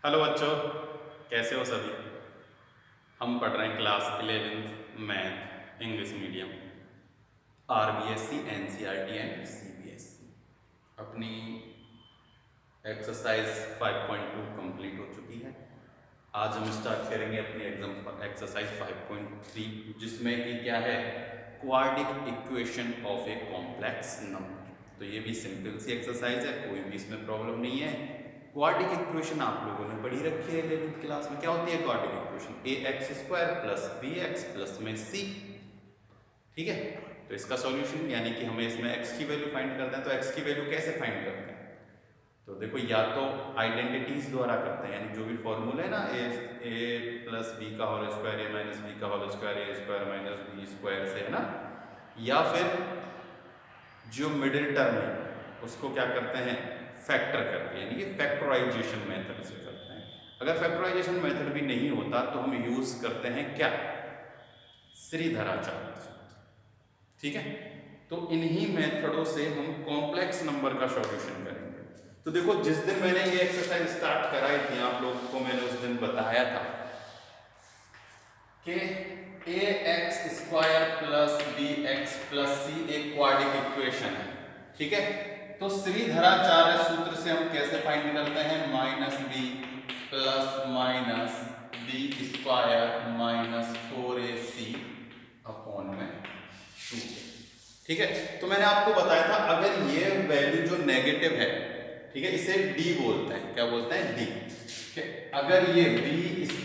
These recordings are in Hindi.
हेलो बच्चों, कैसे हो सभी। हम पढ़ रहे हैं class 11th math English medium RBSC NCERT and CBSE। अपनी एक्सरसाइज 5.2 कंप्लीट हो चुकी है। आज हम स्टार्ट करेंगे अपनी एग्जाम एक्सरसाइज 5.3 जिसमें कि क्या है, quadratic equation of a complex number. तो ये भी सिंपल सी एक्सरसाइज है, कोई भी इसमें प्रॉब्लम नहीं है। क्वाड्रेटिक इक्वेशन आप लोगों ने पढ़ी रखी है 11th क्लास में। क्या होती है quadratic equation? ax² plus bx plus में c। ठीक है, तो इसका सॉल्यूशन यानी कि हमें इसमें x की वैल्यू फाइंड करते हैं। तो x की वैल्यू कैसे फाइंड करते हैं? तो देखो, या तो आइडेंटिटीज द्वारा करते हैं, यानी जो भी फॉर्मूला है ना, a प्लस बी का whole square a minus B का whole square a square minus B square से, है ना। या फिर जो मिडिल टर्म है उसको क्या करते हैं, फैक्टर करते हैं, यानी कि फैक्टराइजेशन मेथड से करते हैं। अगर फैक्टराइजेशन मेथड भी नहीं होता तो हम यूज करते हैं क्या, श्रीधराचार्य सूत्र। ठीक है, तो इन्हीं मेथडों से हम कॉम्प्लेक्स नंबर का सॉल्यूशन करेंगे। तो देखो, जिस दिन मैंने ये एक्सरसाइज स्टार्ट कराई थी आप लोगों को, मैंने उस दिन बताया था कि ax² plus bx plus c एक क्वाड्रेटिक इक्वेशन है। ठीक है, तो श्रीधराचार्य सूत्र से हम कैसे फाइंड करते हैं, -b plus minus b² minus 4ac upon में 2। ठीक है, तो मैंने आपको बताया था अगर ये वैल्यू जो नेगेटिव है, ठीक है, इसे d बोलते हैं। क्या बोलते हैं? d। ठीक है, अगर ये b²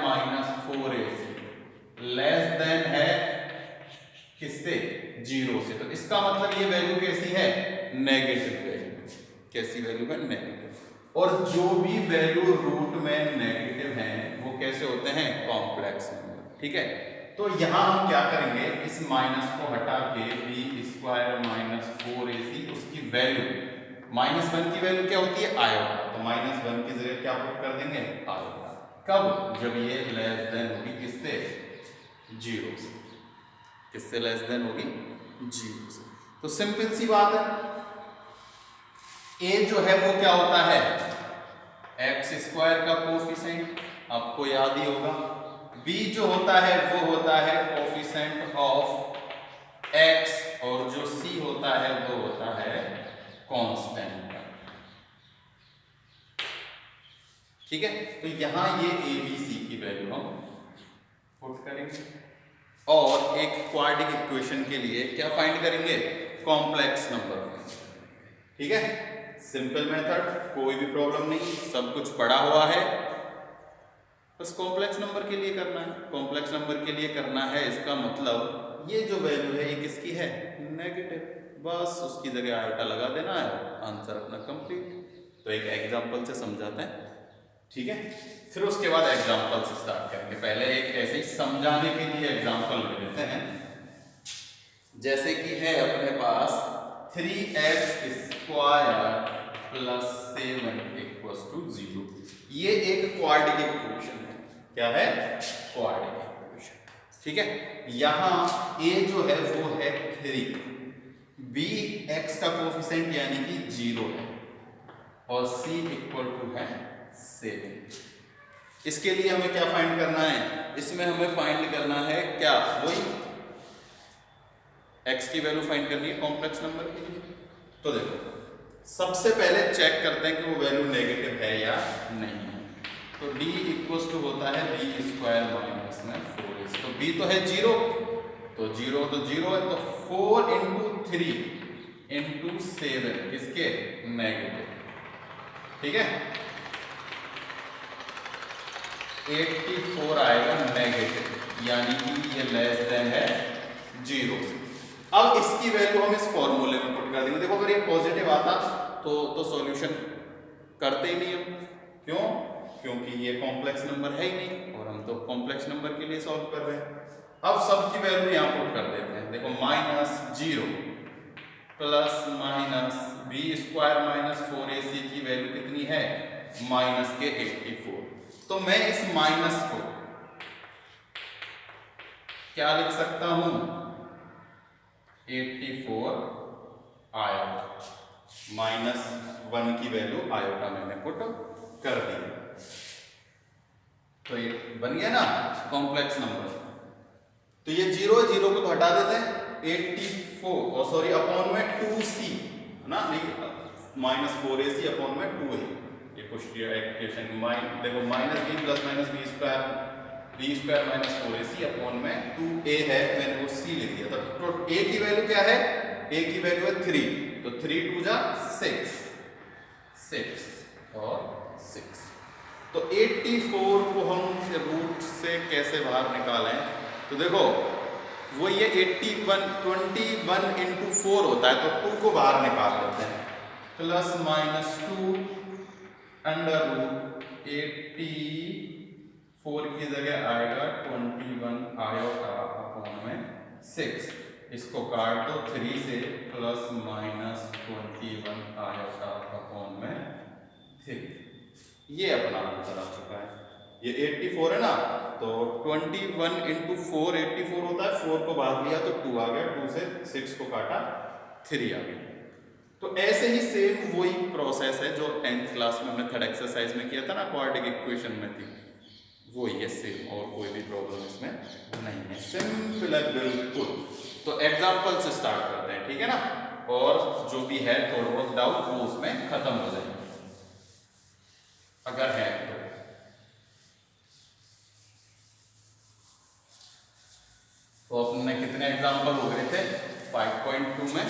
minus 4ac less than है किससे, 0 से, तो इसका मतलब ये वैल्यू कैसी है, नेगेटिव वैल्यू। कैसी वैल्यू है, नेगेटिव। और जो भी वैल्यू रूट में नेगेटिव है वो कैसे होते हैं, कॉम्प्लेक्स नंबर। ठीक है, तो यहां हम क्या करेंगे, इस माइनस को हटा के b² माइनस 4ac उसकी वैल्यू -1 की वैल्यू क्या होती है, आयोटा। तो -1 की जगह क्या पुट कर देंगे, आयोटा। कब? जब ये लेस देन होगी किससे, 0 से। किससे लेस देन होगी, 0 से। तो सिंपल सी बात है, a जो है वो क्या होता है, x² का कोफिशिएंट, आपको याद ही होगा। b जो होता है वो होता है कोफिशिएंट ऑफ x, और जो c होता है वो होता है कांस्टेंट। ठीक है, तो यहां ये a b c की वैल्यू हम पुट करेंगे और एक क्वाड्रेटिक इक्वेशन के लिए क्या फाइंड करेंगे, कॉम्प्लेक्स नंबर। ठीक है, सिंपल मेथड, कोई भी प्रॉब्लम नहीं, सब कुछ पड़ा हुआ है, बस कॉम्प्लेक्स नंबर के लिए करना है। कॉम्प्लेक्स नंबर के लिए करना है, इसका मतलब ये जो वैल्यू है ये किसकी है, नेगेटिव। बस उसकी जगह आयोटा लगा देना है, आंसर अपना कंप्लीट। तो एक एग्जांपल से समझाते हैं। ठीक है, फिर उसके बाद एग्जांपल से स्टार्ट करेंगे। पहले एक ऐसे ही समझाने के लिए एग्जांपल ले लेते हैं। जैसे कि है अपने पास 3x² प्लस 7 इक्वल्स टू 0। ये एक क्वाड्रेटिक इक्वेशन है। क्या है, क्वाड्रेटिक इक्वेशन। ठीक है, यहां a जो है वो है 3, b x का कोफिशिएंट यानी कि 0 है, और c इक्वल टू है 7। इसके लिए हमें क्या फाइंड करना है, इसमें हमें फाइंड करना है क्या, वही x की वैल्यू फाइंड करनी है कॉम्प्लेक्स नंबर के लिए। तो देखो, सबसे पहले चेक करते हैं कि वो वैल्यू नेगेटिव है या नहीं है। तो d इक्वल्स टू होता है b² माइनस में 4ac। तो b तो है 0, तो 0 तो 0 है, तो 4 इंटू 3 इंटू 7 किसके, नेगेटिव। ठीक है, 84 आएगा नेगेटिव, यानी कि ये लेस देन है 0 से। अब इसकी वैल्यू हम इस फॉर्मूले में पुट कर देंगे। देखो, अगर ये पॉजिटिव आता तो सॉल्यूशन करते ही नहीं हम। क्यों? क्योंकि ये कॉम्प्लेक्स नंबर है ही नहीं, और हम तो कॉम्प्लेक्स नंबर के लिए सॉल्व कर रहे हैं। अब सबकी वैल्यू यहां पुट कर देते हैं। देखो, -0 plus minus b² minus 4ac की वैल्यू कितनी है, -84। तो मैं इस माइनस को क्या लिख सकता हूं, 84 आयोटा, -1 की वैल्यू आयोटा मैंने पुट कर दी। तो ये बन गया ना कॉम्प्लेक्स नंबर। तो ये 0 0 को तो हटा देते हैं, 84 सॉरी अपॉन में 2c है ना, -4ac अपॉन में 2a। ये कुछ इक्वेशन देखो minus b plus minus B square minus 4ac upon में 2a है, मैंने वो c लिख दिया था। तो a की वैल्यू क्या है, a की वैल्यू है 3, तो 3 2 जा 6 और 6। तो 84 को हम रूट से कैसे बाहर निकालें, तो देखो वो ये 21 इंटू 4 होता है, तो 2 को बाहर निकाल लेते हैं, प्लस माइनस 2 अंडर रूट 84 की जगह आएगा 21 आयोटा अपॉन में 6, इसको काट दो 3 से, प्लस माइनस 21 आयोटा अपॉन में 3। ये अपना आंसर आ चुका है। ये 84 है ना, तो 21 इंटू 4 84 होता है, 4 को बाहर लिया तो 2 आ गया, 2 से 6 को काटा 3 आ गया। तो ऐसे ही सेम वही प्रोसेस है जो 10th क्लास में हमने थर्ड एक्सरसाइज में किया था ना, क्वाड्रेटिक इक्वेशन में थी, वही है सेम, और कोई भी प्रॉब्लम इसमें नहीं है, सिंपल है बिल्कुल। तो एग्जाम्पल से स्टार्ट करते हैं, ठीक है ना, और जो भी है थोड़ा बहुत डाउट वो उसमें खत्म हो जाएगा अगर है तो। तो अपने कितने एग्जाम्पल हो गए थे 5.2 में,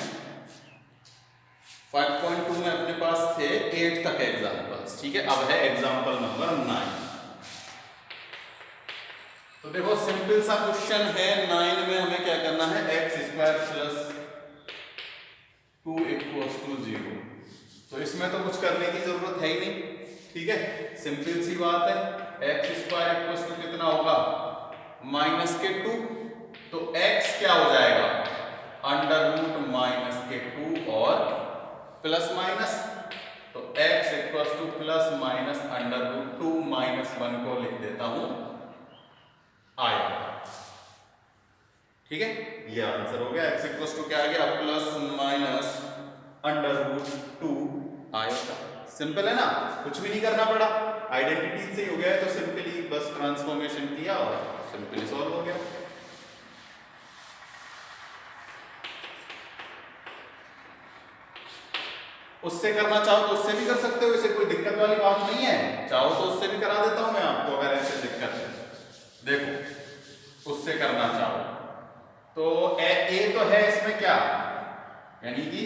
5.2 में अपने पास थे 8 तक एग्जाम्पल्स, ठीक है। अब है एग्जाम्पल नंबर 9। तो देखो सिंपल सा क्वेश्चन है, 9 में हमें क्या करना है, x² प्लस 2 इक्वल्स टू 0। तो इसमें तो कुछ करने की जरूरत है ही नहीं, ठीक है, सिंपल सी बात है। x² इक्वल्स टू कितना होगा, -2, तो x क्या हो जाएगा, अंडर रूट -2 और प्लस माइनस, तो x equals to plus minus under root 2 -1 को लिख देता हूं आया, ठीक है। ये आंसर हो गया। x इक्वल्स टू क्या आ गया, प्लस माइनस अंडर रूट 2 आया। सिंपल है ना, कुछ भी नहीं करना पड़ा, आइडेंटिटी से ही हो गया है, तो सिंपली बस ट्रांसफॉर्मेशन किया और सिंपली सॉल्व हो गया। उससे करना चाहो तो उससे भी कर सकते हो, इसे कोई दिक्कत वाली बात नहीं है, चाहो तो उससे भी करा देता हूं मैं आपको, अगर ऐसे दिक्कत है। देखो उससे करना चाहो तो ए तो है इसमें क्या, यानी कि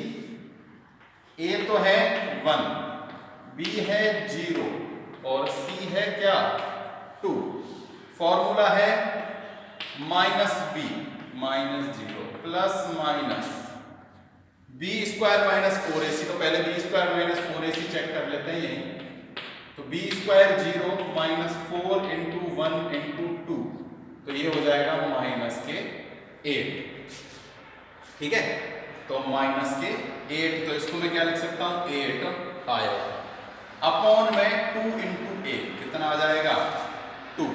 ए तो है 1, बी है 0 और सी है क्या 2। फॉर्मूला है -b -0 plus minus b² -4ac। तो पहले b² -4ac चेक कर लेते हैं यही। तो b² 0 -4 इंटू 1 इंटू 2, तो ये हो जाएगा -8, ठीक है। तो -8, तो इसको मैं क्या लिख सकता हूं, 8 आया, अपॉन में 2 इंटू 8 कितना आ जाएगा 2,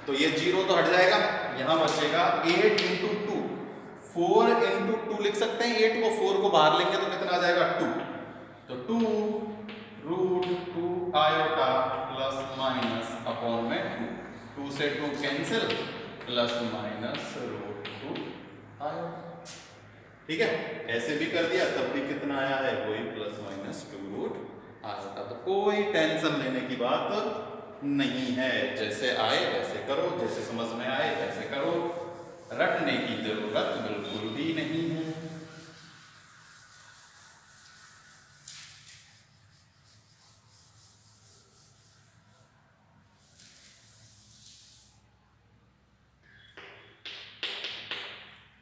तो ये 0 तो हट जाएगा, यहां बचेगा 8 इंटू 2, 4 इंटू 2 लिख सकते हैं, 8 को 4 को बाहर लेंगे तो कितना आ जाएगा 2, तो 2 root 2 iota plus minus upon में 2 से 2 cancel, plus minus root 2 iota, ठीक है। ऐसे भी कर दिया तब भी कितना आया है, वही प्लस माइनस 2 रूट आयोटा। तो कोई टेंशन लेने की बात नहीं है, जैसे आए वैसे करो, जैसे समझ में आए वैसे करो, रटने की जरूरत बिल्कुल भी नहीं है।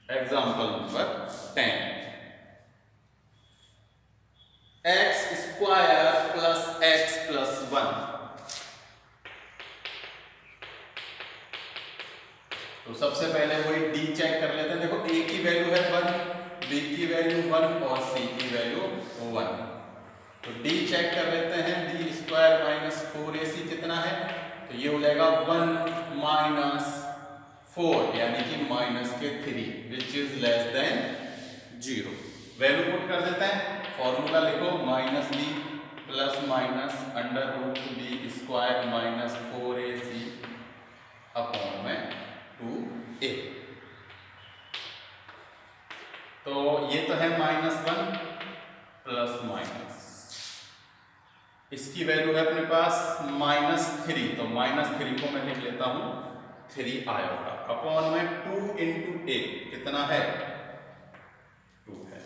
Example number 10, x² plus x plus 1। तो सबसे पहले वही d चेक कर लेते हैं। देखो a की वैल्यू है 1, b की वैल्यू 1 और c की वैल्यू 1। तो d चेक कर लेते हैं, d² -4ac कितना है, तो ये हो जाएगा 1 माइनस 4 यानी कि -3 which is less than 0। Value put कर देते हैं, फॉर्मूला लिखो -b plus minus under root b² -4ac upon में 2a। तो ये तो है -1 प्लस माइनस, इसकी वैल्यू है अपने पास -3, तो -3 को मैं लिख लेता हूं 3 आयोटा अपॉन में 2 इंटू a कितना है 2 है।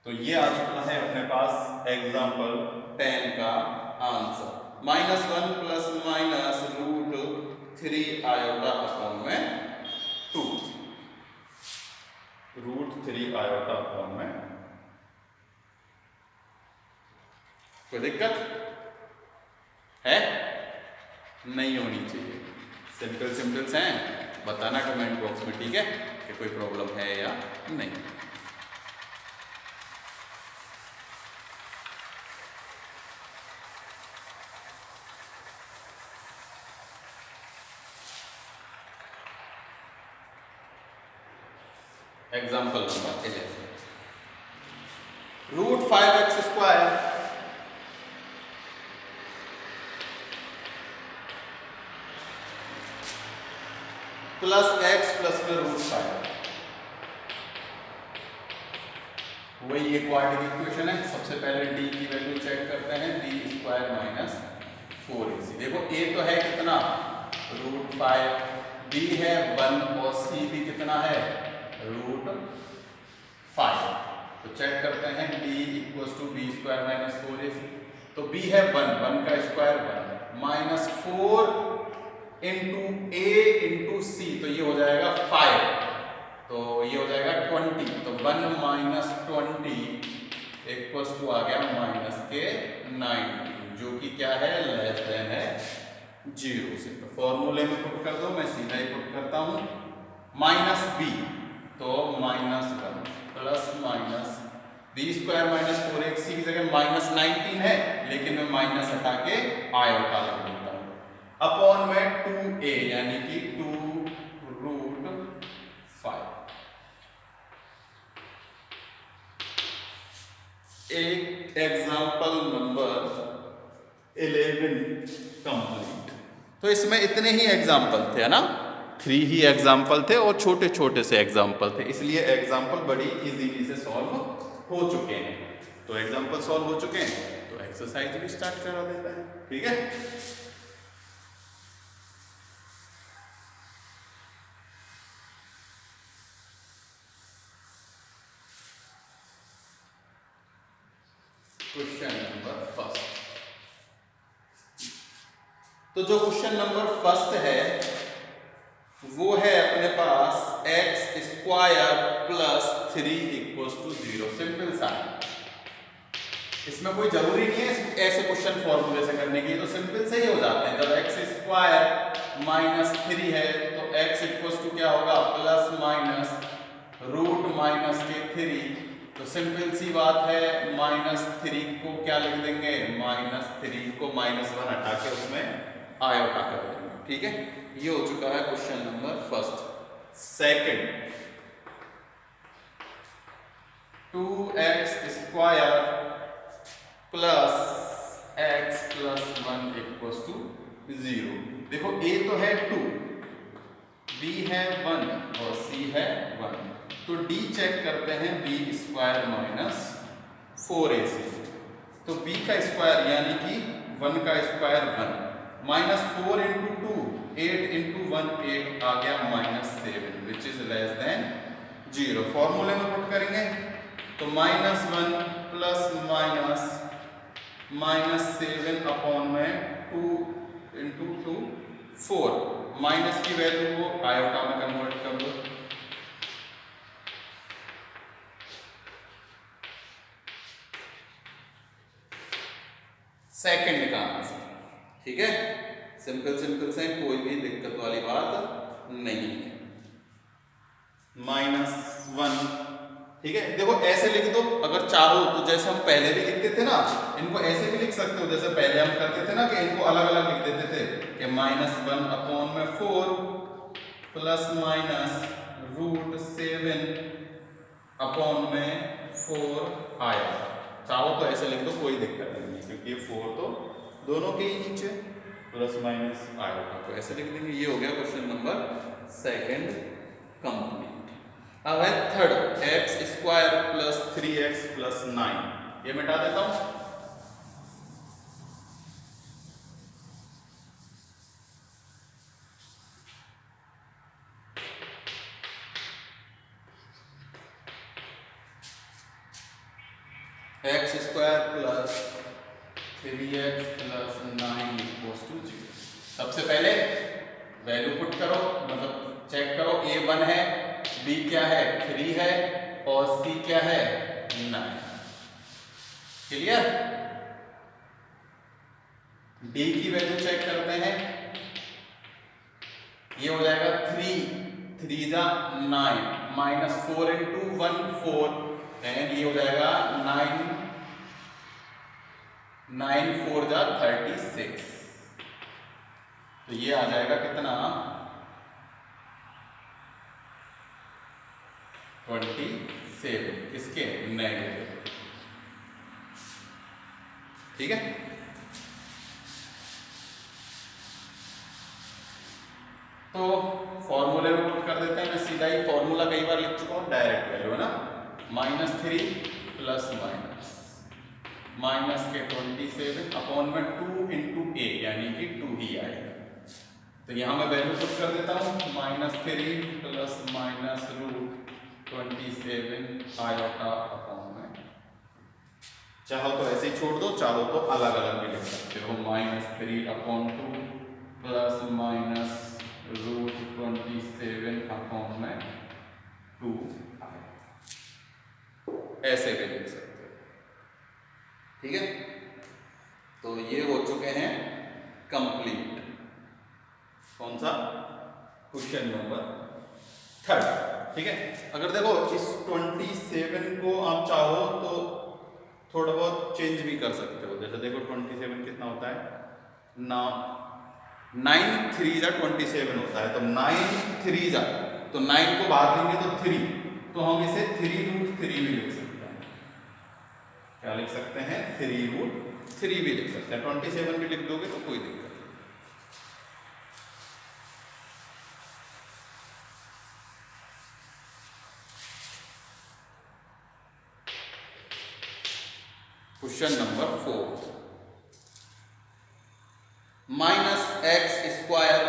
तो ये आ चुका है अपने पास एग्जाम्पल 10 का answer, -1 plus minus √3 iota upon में 2, √3 आयोटा अपॉन में। कोई दिक्कत है? नहीं होनी चाहिए। सिंपल्स हैं, बताना कमेंट बॉक्स में, ठीक है, कि कोई प्रॉब्लम है या नहीं। Example number 11, √5x² plus x plus में √5, वही ये क्वाड्रेटिक इक्वेशन है। सबसे पहले d की वैल्यू चेक करते हैं, d² - 4ac। देखो a तो है कितना √5, b है 1 और c भी कितना है √5। तो चेक करते हैं d = b² - 4ac। तो b है 1 का square 1 -4 into a into c, तो ये हो जाएगा 5, तो ये हो जाएगा 20। तो 1 - 20 = आ गया -90, जो कि क्या है लेस देन है 0 से। तो फॉर्मूले में पुट कर दो, मैं सीधा ही पुट करता हूं, -b तो -1 प्लस माइनस b² - 4ac की जगह -19 है, लेकिन मैं माइनस हटा के आयोटा लग देता हूं, अपॉन में 2a यानी कि 2√5। एक एग्जाम्पल नंबर 11 कंप्लीट। तो इसमें इतने ही एग्जाम्पल थे, है ना, 3 ही एग्जाम्पल थे और छोटे छोटे से एग्जाम्पल थे, इसलिए एग्जाम्पल बड़ी इजीली से सॉल्व हो चुके हैं। तो एग्जाम्पल सॉल्व हो चुके हैं, तो एक्सरसाइज भी स्टार्ट करा देता है, ठीक है। क्वेश्चन नंबर फर्स्ट, तो जो क्वेश्चन नंबर फर्स्ट है वो है अपने पास x² + 3 = 0। सिंपल सा, इसमें कोई जरूरी नहीं है ऐसे क्वेश्चन फॉर्मूले से करने की, तो सिंपल से ही हो जाते हैं। जब x² - 3 है तो x = क्या होगा ±√-3, तो सिंपल सी बात है, -3 को क्या लिख देंगे, -3 को -1 हटा के उसमें आयोटा कर देंगे, ठीक है। ये हो चुका है question number first. Second, 2x² + x + 1 = 0। देखो a तो है 2, b है 1 और c है 1, तो d चेक करते हैं, b² - 4ac। तो b का स्क्वायर यानी कि 1 का स्क्वायर 1, -4 × 2 8 × 1 8 आ गया -7, विच इज लेस देन 0। फॉर्मूले में पुट करेंगे तो -1 प्लस -7 अपॉन में 2 × 2 4, माइनस की वैल्यू को आयोटा में कन्वर्ट कर दो, सेकंड का आंसर, ठीक है। सिंपल से, कोई भी दिक्कत वाली बात नहीं है। -1, ठीक है। देखो ऐसे लिख दो अगर चाहो तो, जैसे हम पहले भी लिखते थे ना, इनको ऐसे भी लिख सकते हो, जैसे पहले हम करते थे ना कि इनको अलग अलग लिख देते थे कि -1 अपॉन में 4 प्लस -√7 अपॉन में 4 आया। चाहो तो ऐसे लिख दो, कोई दिक्कत नहीं है, क्योंकि ये 4 तो दोनों के ही नीचे, प्लस माइनस आयोटा को ऐसे लिख देंगे। ये हो गया क्वेश्चन नंबर सेकंड कंप्लीट। अब है third, x square plus 3x plus 9, ये मिटा देता हूं। X square plus 3x plus 9 equals to 0। सबसे पहले वैल्यू पुट करो, मतलब चेक करो, a 1 है, b क्या है 3 है और c क्या है 9। क्लियर? d की वैल्यू चेक करते हैं, ये हो जाएगा 3 जा 9 माइनस 4 इंटू 1 4 एंड ये हो जाएगा 9 4 जा 36। तो ये आ जाएगा कितना 27, किसके नेगेटिव। ठीक है, तो फॉर्मूले में पुट कर देते हैं। मैं सीधा ही फॉर्मूला कई बार लिख चुका हूं, डायरेक्ट वैल्यू है ना, -3 प्लस माइनस के 27 अपॉन में 2 इंटू a यानी कि 2 ही आएगा। तो यहां मैं वैल्यू पुट कर देता हूं, -3 plus minus root 27 iota upon में, चाहो तो ऐसे ही छोड़ दो, चाहो तो अलग अलग भी लिख सकते हो, -3 upon 2 plus minus root 27 upon में 2 ऐसे भी लिख सकते हो। ठीक है, तो ये हो चुके हैं कंप्लीट। कौन सा? Question number third. ठीक है, अगर देखो इस 27 को आप चाहो तो थोड़ा बहुत चेंज भी कर सकते हो। जैसे देखो 27 कितना होता है ना, 9 3 जा 27 होता है, तो 9 3 जा, तो 9 को बाहर लेंगे तो 3, तो हम इसे 3√3 भी लिख सकते हैं। क्या लिख सकते हैं? 3√3 भी लिख सकते हैं। 27 भी लिख दोगे तो कोई दिक्कत नहीं। Question number 4, -x²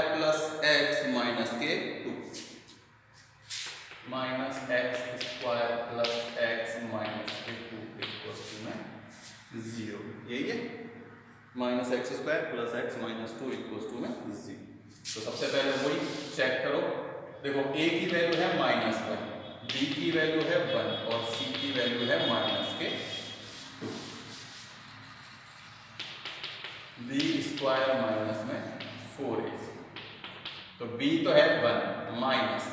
plus x minus के 2, -x² प्लस x माइनस के 2 इक्वल्स टू में 0। यही है, -x² plus x minus 2 equals to में 0। तो सबसे पहले वही चेक करो। देखो a की वैल्यू है -1, b की वैल्यू है 1 और c की वैल्यू है माइनस के 2। b स्क्वायर माइनस में 4ac, तो b तो है 1 माइनस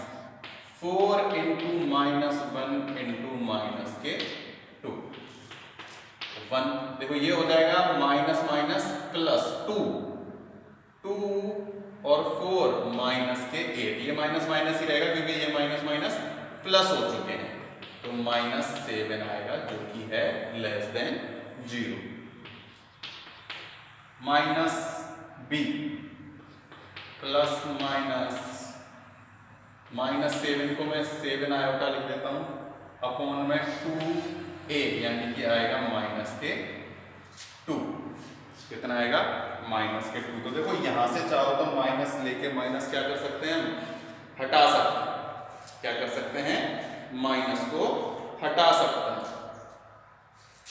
4 इंटू -1 इंटू माइनस के 2, 1। देखो ये हो जाएगा माइनस माइनस प्लस 2 और 4 माइनस के 8, ये माइनस माइनस ही रहेगा क्योंकि ये माइनस माइनस प्लस हो चुके हैं, तो -7 आएगा जो कि है less than 0। Minus b plus -7 को मैं 7 आयोटा लिख देता हूं अपॉन में 2a यानी कि आएगा माइनस के 2। कितना आएगा? माइनस के 2। तो देखो यहां से चाहो तो माइनस लेके माइनस क्या कर सकते हैं, हम हटा सकते हैं। क्या कर सकते हैं? माइनस को हटा सकते हैं।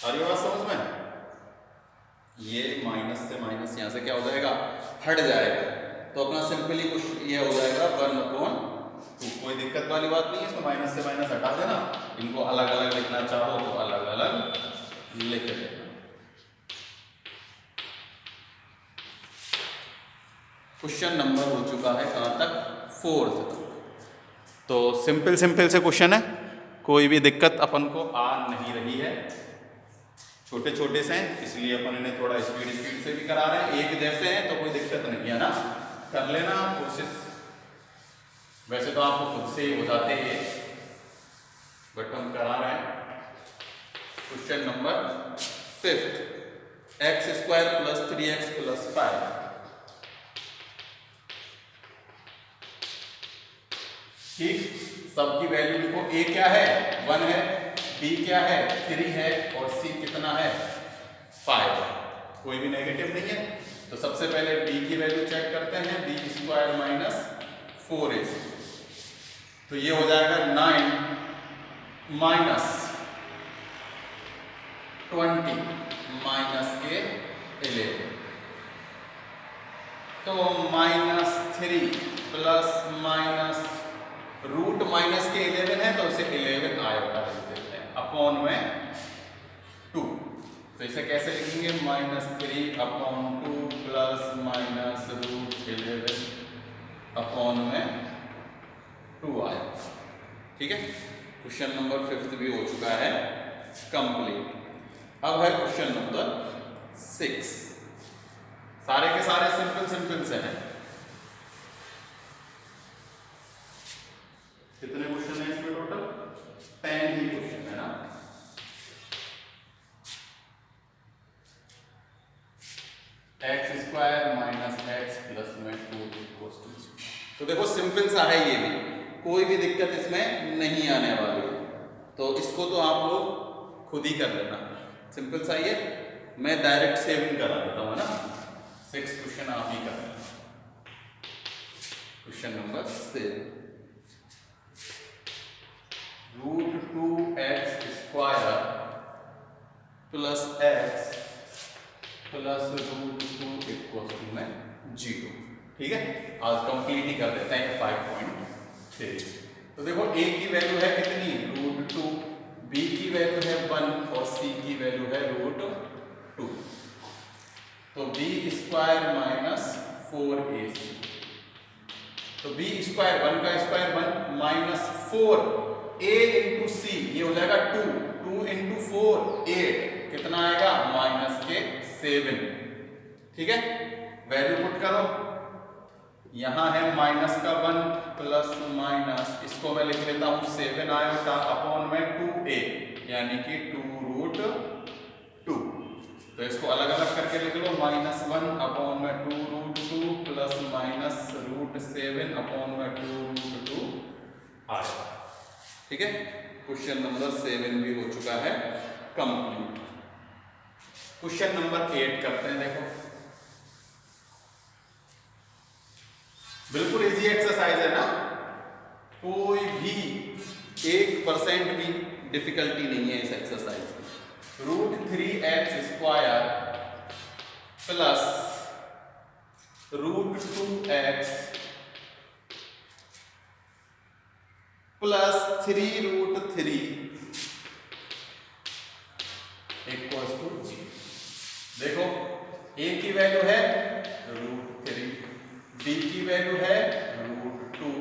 और ये बात समझ में, ये माइनस से माइनस यहां से क्या हो जाएगा, हट जाएगा, तो अपना सिंपली कुछ ये हो जाएगा 1/2। कोई दिक्कत वाली बात नहीं है, इसमें माइनस से माइनस हटा देना। इनको अलग अलग लिखना चाहो तो अलग अलग लिख देना। क्वेश्चन नंबर हो चुका है कहां तक? 4th तक। तो सिंपल से क्वेश्चन है, कोई भी दिक्कत अपन को आ नहीं रही है। छोटे छोटे से हैं इसलिए अपन इन्हें थोड़ा स्पीड से भी करा रहे हैं। एक जैसे हैं तो कोई दिक्कत नहीं है ना, कर लेना कोशिश। वैसे तो आपको खुद से ही हो जाते हैं, बट हम करा रहे हैं। Question number 5, x² plus 3x plus 5 ठीक, सबकी वैल्यू लिखो। ए क्या है 1 है, बी क्या है 3 है और सी कितना है 5 है, कोई भी नेगेटिव नहीं है। तो सबसे पहले बी की वैल्यू चेक करते हैं, बी स्क्वायर माइनस 4ac, तो ये हो जाएगा 9 माइनस 20 माइनस के 11, तो -3 प्लस माइनस रूट माइनस के 11 है तो उसे 11 आयोटा लिख देते हैं अपॉन में 2। तो इसे कैसे लिखेंगे -3 upon 2 plus minus root 11 upon में 2 आयोटा। ठीक है, क्वेश्चन नंबर 5 भी हो चुका है कंप्लीट। अब है क्वेश्चन नंबर 6, सारे के सारे सिंपल से हैं। कितने क्वेश्चन है इसमें टोटल 10 ही क्वेश्चन है ना। X square minus x plus में 2 इक्वल्स टू 0। तो देखो सिंपल सा है, ये भी कोई भी दिक्कत इसमें नहीं आने वाली, तो इसको तो आप लोग खुद ही कर लेना, सिंपल सा ये। मैं डायरेक्ट सेविंग करा देता हूँ ना, 6 क्वेश्चन आप ही कर लेना। Question number 7, √2x square plus x plus √2 equals to में 0। ठीक है, आज कंप्लीट ही कर देते हैं 5.3। तो देखो a की वैल्यू है कितनी √2, b की वैल्यू है 1 और c की वैल्यू है √2। तो b स्क्वायर माइनस 4ac, तो b स्क्वायर 1 का स्क्वायर 1 माइनस 4 a इंटू सी, ये हो जाएगा 2 इंटू 4 8, कितना आएगा माइनस के 7। ठीक है, वैल्यू पुट करो, यहां है माइनस का 1 प्लस माइनस, इसको मैं लिख लेता हूं 7 आयोटा अपॉन में 2a यानी कि 2√2। तो इसको अलग अलग करके लिख लो, -1 अपॉन में 2√2 प्लस माइनस √7 अपॉन में 2√2 आएगा। ठीक है, क्वेश्चन नंबर 7 भी हो चुका है कंप्लीट। क्वेश्चन नंबर 8 करते हैं। देखो बिल्कुल इजी एक्सरसाइज है ना, कोई भी 1% भी डिफिकल्टी नहीं है इस एक्सरसाइज में। √3x square plus √2x plus 3√3 equals to 0। देखो a की वैल्यू है √3, b की वैल्यू है √2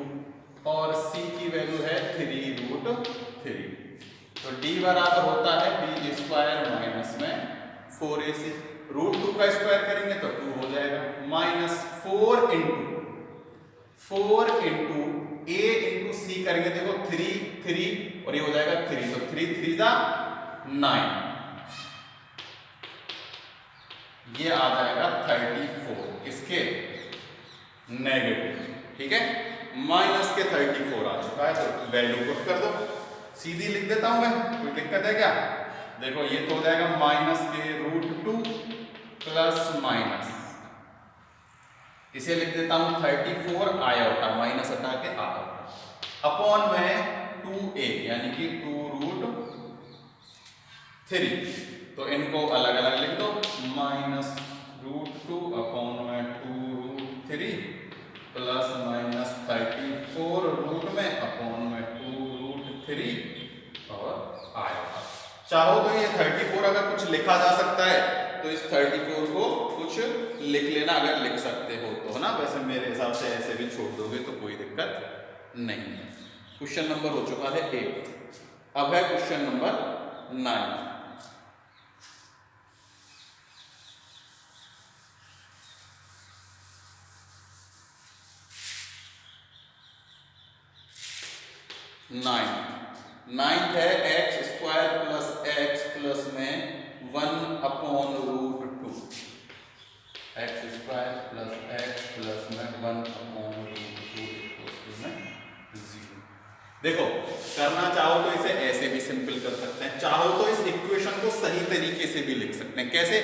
और c की वैल्यू है 3√3। तो d बराबर होता है b स्क्वायर माइनस में 4ac, √2 का स्क्वायर करेंगे तो 2 हो जाएगा, माइनस 4 इंटू a इंटू सी करेंगे, देखो 3 और ये हो जाएगा 3, तो 3 3 जा 9, ये आ जाएगा 34 किसके नेगेटिव। ठीक है, माइनस के 34 आ चुका है, तो वैल्यू पुट कर दो, सीधी लिख देता हूं मैं, कोई दिक्कत है क्या। देखो ये तो हो जाएगा माइनस के √2 प्लस माइनस, इसे लिख देता हूं 34 आयोटा, माइनस हटा के आयोटा अपॉन में 2a यानी कि 2√3। तो इनको अलग अलग लिख दो, -√2 अपॉन में 2√3 प्लस माइनस 34 रूट में अपॉन में 2√3 और आयोटा। चाहो तो ये 34 अगर कुछ लिखा जा सकता है तो इस 34 को कुछ लिख लेना, अगर लिख सकते हो तो, है ना। वैसे मेरे हिसाब से ऐसे भी छोड़ दोगे तो कोई दिक्कत नहीं है। क्वेश्चन नंबर हो चुका है 8। अब है क्वेश्चन नंबर 9। नाइन्थ है x square plus x plus में 1 upon √2, x square plus x plus में 1 अपॉन √2 में 0। देखो करना चाहो तो इसे ऐसे भी सिंपल कर सकते हैं, चाहो तो इस इक्वेशन को सही तरीके से भी लिख सकते हैं। कैसे?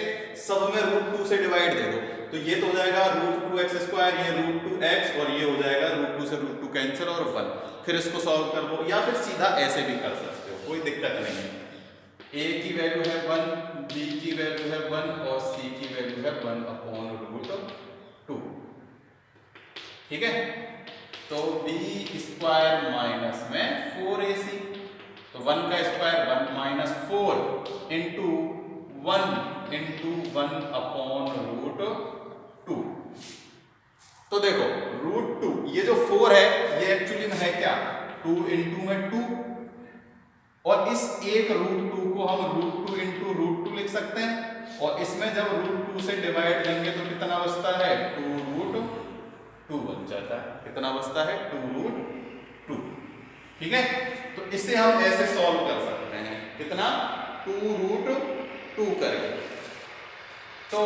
सब में √2 से डिवाइड दे दो तो ये तो हो जाएगा √2x², ये √2x और ये हो जाएगा √2 से √2 कैंसिल और 1। फिर इसको सॉल्व कर लो या फिर सीधा ऐसे भी कर सकते हो, कोई दिक्कत नहीं है। a की वैल्यू है 1, b की वैल्यू है 1 और c की वैल्यू है 1/√2। ठीक है, तो b² माइनस में 4ac, तो 1 का स्क्वायर 1 माइनस 4 इंटू 1 इंटू 1/√2। तो देखो √2, ये जो 4 है ये एक्चुअली में है क्या? 2 इंटू में 2, और इस एक √2 को हम √2 इंटू √2 लिख सकते हैं, और इसमें जब √2 से डिवाइड देंगे तो कितना बचता है? 2√2 बन जाता है। कितना बचता है? 2√2। ठीक है, तो इसे हम ऐसे सॉल्व कर सकते हैं, कितना? 2√2 करके। तो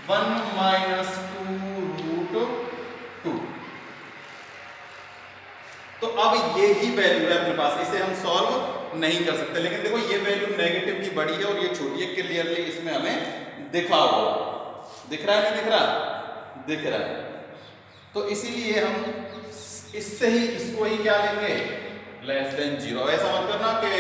1 माइनस 2√2। तो अब ये ही वैल्यू है अपने पास, इसे हम सॉल्व नहीं कर सकते। लेकिन देखो ये वैल्यू नेगेटिव की बड़ी है और ये छोटी है, क्लियरली इसमें हमें दिखा हुआ। दिख रहा है नहीं दिख रहा? दिख रहा है। तो इसीलिए हम इससे ही इसको ही क्या लेंगे? Less than 0। ऐसा मत करना कि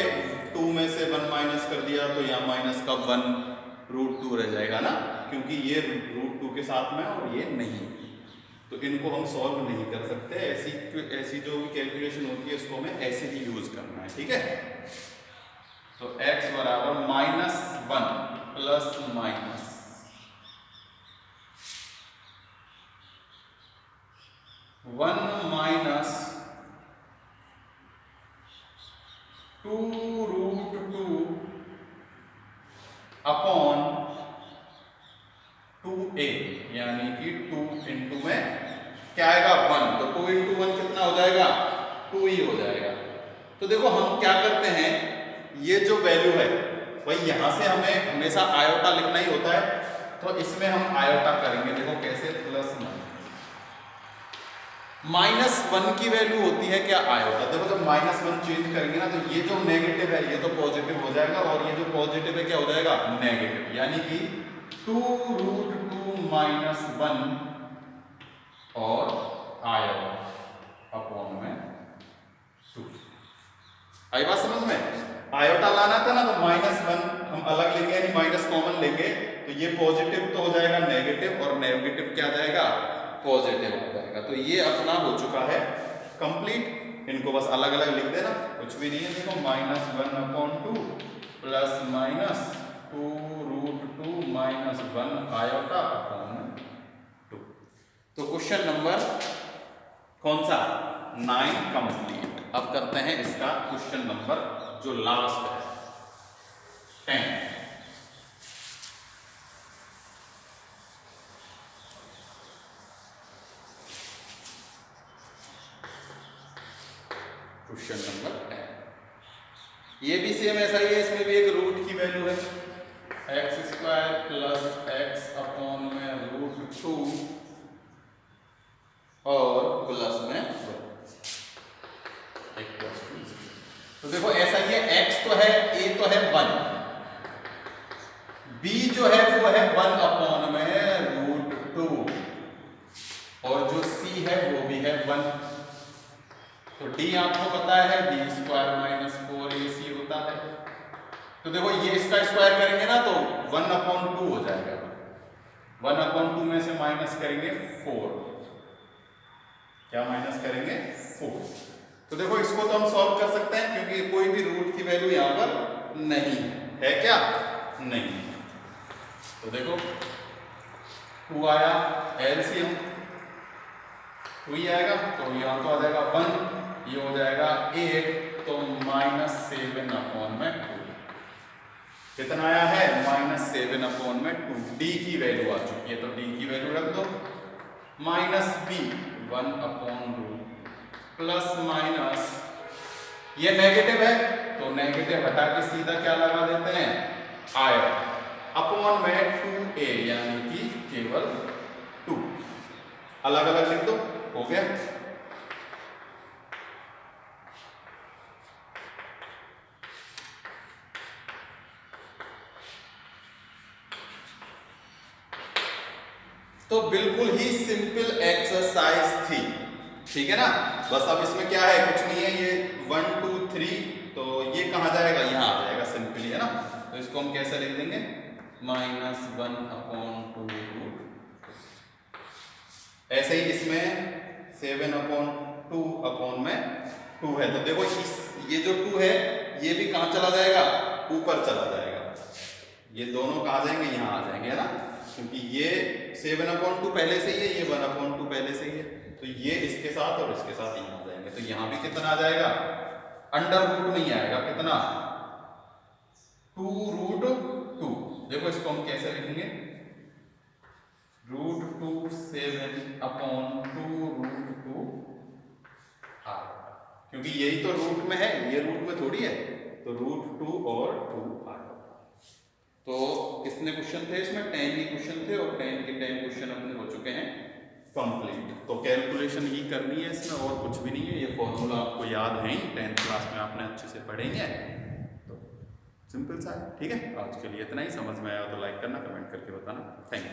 2 में से 1 माइनस कर दिया तो यहाँ माइनस का 1√2 रह जाएगा ना, क्योंकि ये √2 के साथ में और ये नहीं, तो इनको हम सॉल्व नहीं कर सकते। ऐसी जो भी कैलकुलेशन होती है इसको हमें ऐसे ही यूज करना है। ठीक है, तो x बराबर -1 plus minus 1 minus 2√2 upon 2a, यानी कि 2 इंटू में क्या आएगा? 1, तो 2 इंटू 1 कितना हो जाएगा? 2 ही हो जाएगा। तो देखो हम क्या करते हैं, ये जो वैल्यू है भाई यहां से हमें हमेशा आयोटा लिखना ही होता है, तो इसमें हम आयोटा करेंगे। देखो कैसे? प्लस -1 की वैल्यू होती है क्या? आयोटा। देखो जब -1 चेंज करेंगे ना तो ये जो नेगेटिव है ये तो पॉजिटिव हो जाएगा, और ये जो पॉजिटिव है क्या हो जाएगा? नेगेटिव, यानी कि 2√2 माइनस 1 और आयोटा अपॉन में 2। आई बात समझ में? आयोटा लाना था ना तो -1 हम अलग लेंगे, यानी माइनस कॉमन लेंगे, तो ये पॉजिटिव तो हो जाएगा नेगेटिव, और नेगेटिव क्या आ जाएगा? पॉजिटिव हो जाएगा। तो ये अपना हो चुका है कंप्लीट। इनको बस अलग अलग लिख देना, कुछ भी नहीं है। देखो -1/2 plus minus 2√2 minus 1 iota upon 2। तो क्वेश्चन नंबर कौन सा? 9 कंप्लीट। अब करते हैं इसका क्वेश्चन नंबर जो लास्ट है 10। क्वेश्चन नंबर 10, ये भी सेम ऐसा ही है, इसमें भी एक रूट की वैल्यू है x² प्लस x अपॉन में √2 और प्लस में 1। तो देखो ऐसा ही है, x तो है, a तो है 1, b जो है वो है 1 अपॉन में √2, और जो c है वो भी है 1। तो d आपको पता है d² माइनस 4ac होता है। तो देखो ये इसका स्क्वायर करेंगे ना तो 1/2 हो जाएगा। 1/2 में से माइनस करेंगे 4, क्या माइनस करेंगे? 4। तो देखो इसको तो हम सॉल्व कर सकते हैं, क्योंकि कोई भी रूट की वैल्यू यहाँ पर नहीं है क्या? नहीं। तो देखो 2 आया, एलसीएम 2 ही आएगा, तो यहाँ तो आ जाएगा 1, ये हो जाएगा 8, तो -7/2। कितना आया है? -7/2। d की वैल्यू आ चुकी है, तो d की वैल्यू रख दो। -b 1/2 प्लस माइनस, ये नेगेटिव है तो नेगेटिव हटा के सीधा क्या लगा देते हैं? आयोटा अपॉन में 2a, यानी कि केवल 2। अलग अलग लिख दो, हो गया। तो बिल्कुल ही सिंपल एक्सरसाइज थी, ठीक है ना। बस अब इसमें क्या है, कुछ नहीं है, ये 1 2 3, तो ये कहाँ जाएगा, यहाँ आ जाएगा सिंपली, है ना। तो इसको हम कैसे लिख देंगे, -1/2 ऐसे ही इसमें 7/2 है। तो देखो ये जो 2 है ये भी कहाँ चला जाएगा, ऊपर चला जाएगा। ये दोनों कहाँ जाएंगे, यहाँ आ जाएंगे, है ना, क्योंकि ये 7/2 पहले से ही है, ये 1/2 पहले से ही है, तो ये इसके साथ और इसके साथ यहाँ आ जाएंगे। तो यहाँ भी कितना आ जाएगा, अंडर रूट नहीं आएगा, कितना 2√2। देखो इसको हम कैसे लिखेंगे, √2 7/2√2 क्योंकि यही तो रूट में है, ये रूट में थोड़ी है, तो √2 और 2 आएगा। तो कितने क्वेश्चन थे इसमें, 10 ही क्वेश्चन थे, और 10 के 10 क्वेश्चन अपने हो चुके हैं कंप्लीट। तो कैलकुलेशन ही करनी है इसमें, और कुछ भी नहीं है। ये फॉर्मूला आपको याद है ही, 10th क्लास में आपने अच्छे से पढ़ेंगे, तो सिंपल सा है, ठीक है। आज के लिए इतना ही, समझ में आया तो लाइक करना, कमेंट करके बताना। Thank you.